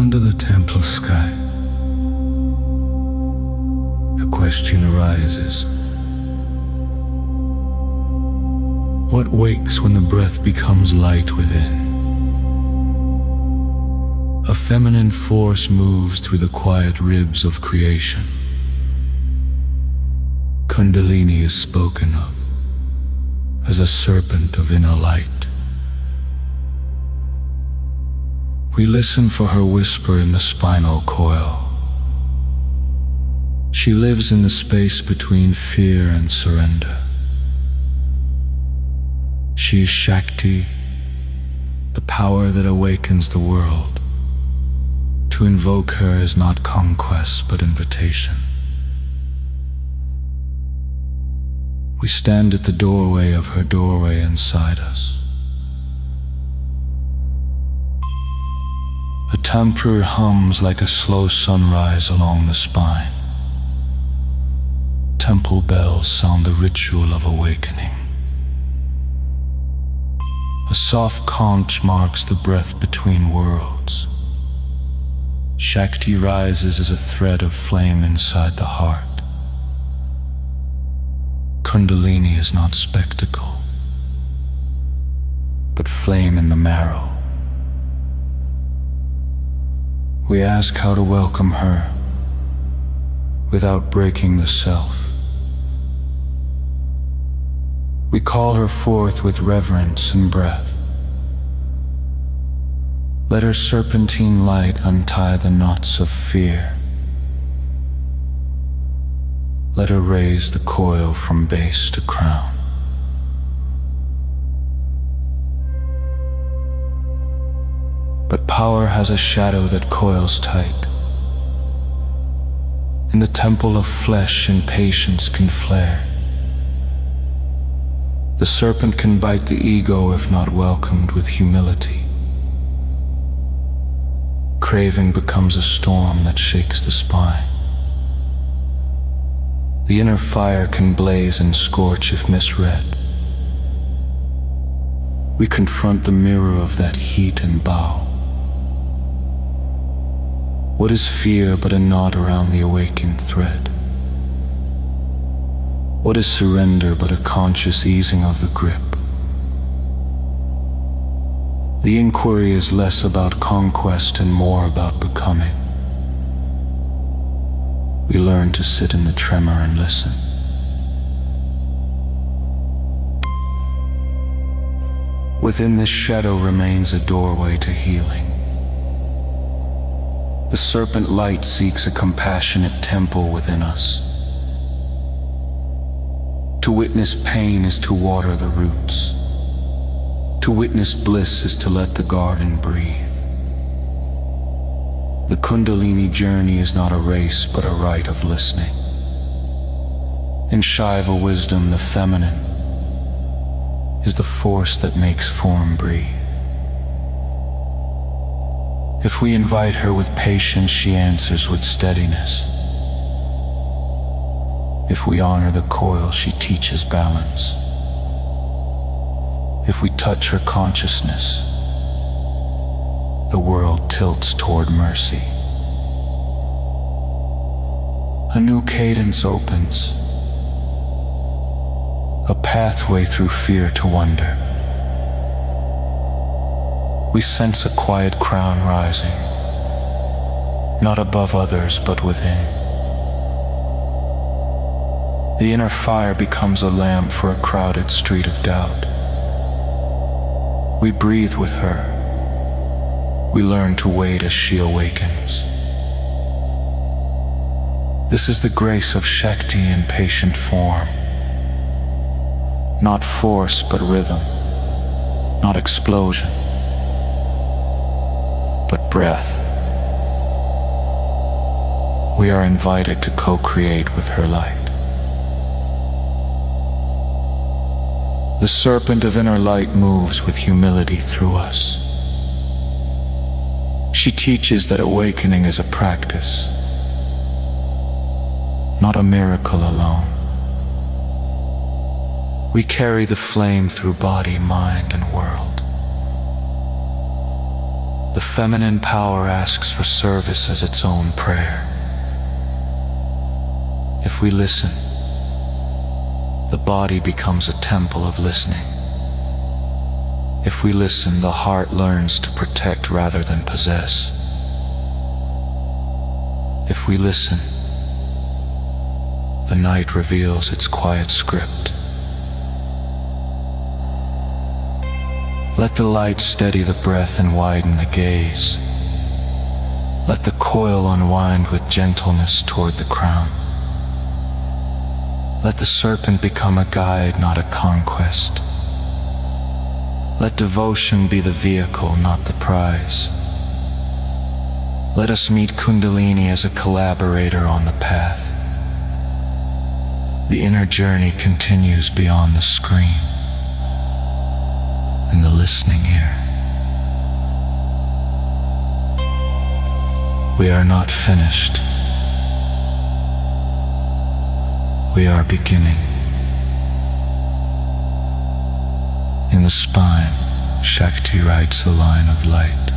Under the temple sky, a question arises. What wakes when the breath becomes light within? A feminine force moves through the quiet ribs of creation. Kundalini is spoken of as a serpent of inner light. We listen for her whisper in the spinal coil. She lives in the space between fear and surrender. She is Shakti, the power that awakens the world. To invoke her is not conquest but invitation. We stand at the doorway of her doorway inside us. A tanpura hums like a slow sunrise along the spine. Temple bells sound the ritual of awakening. A soft conch marks the breath between worlds. Shakti rises as a thread of flame inside the heart. Kundalini is not spectacle, but flame in the marrow. We ask how to welcome her without breaking the self. We call her forth with reverence and breath. Let her serpentine light untie the knots of fear. Let her raise the coil from base to crown. But power has a shadow that coils tight. In the temple of flesh, impatience can flare. The serpent can bite the ego if not welcomed with humility. Craving becomes a storm that shakes the spine. The inner fire can blaze and scorch if misread. We confront the mirror of that heat and bow. What is fear but a knot around the awakened thread? What is surrender but a conscious easing of the grip? The inquiry is less about conquest and more about becoming. We learn to sit in the tremor and listen. Within this shadow remains a doorway to healing. The serpent light seeks a compassionate temple within us. To witness pain is to water the roots. To witness bliss is to let the garden breathe. The Kundalini journey is not a race but a rite of listening. In Shiva wisdom, the feminine is the force that makes form breathe. If we invite her with patience, she answers with steadiness. If we honor the coil, she teaches balance. If we touch her consciousness, the world tilts toward mercy. A new cadence opens, a pathway through fear to wonder. We sense a quiet crown rising, not above others but within. The inner fire becomes a lamp for a crowded street of doubt. We breathe with her. We learn to wait as she awakens. This is the grace of Shakti in patient form. Not force but rhythm. Not explosion but breath. We are invited to co-create with her light. The serpent of inner light moves with humility through us. She teaches that awakening is a practice, not a miracle alone. We carry the flame through body, mind, and world. The The feminine power asks for service as its own prayer. If we listen, the body becomes a temple of listening. If we listen, the heart learns to protect rather than possess. If we listen, the night reveals its quiet script. Let the light steady the breath and widen the gaze. Let the coil unwind with gentleness toward the crown. Let the serpent become a guide, not a conquest. Let devotion be the vehicle, not the prize. Let us meet Kundalini as a collaborator on the path. The inner journey continues beyond the screen, in the listening ear. We are not finished. We are beginning. In the spine, Shakti writes a line of light.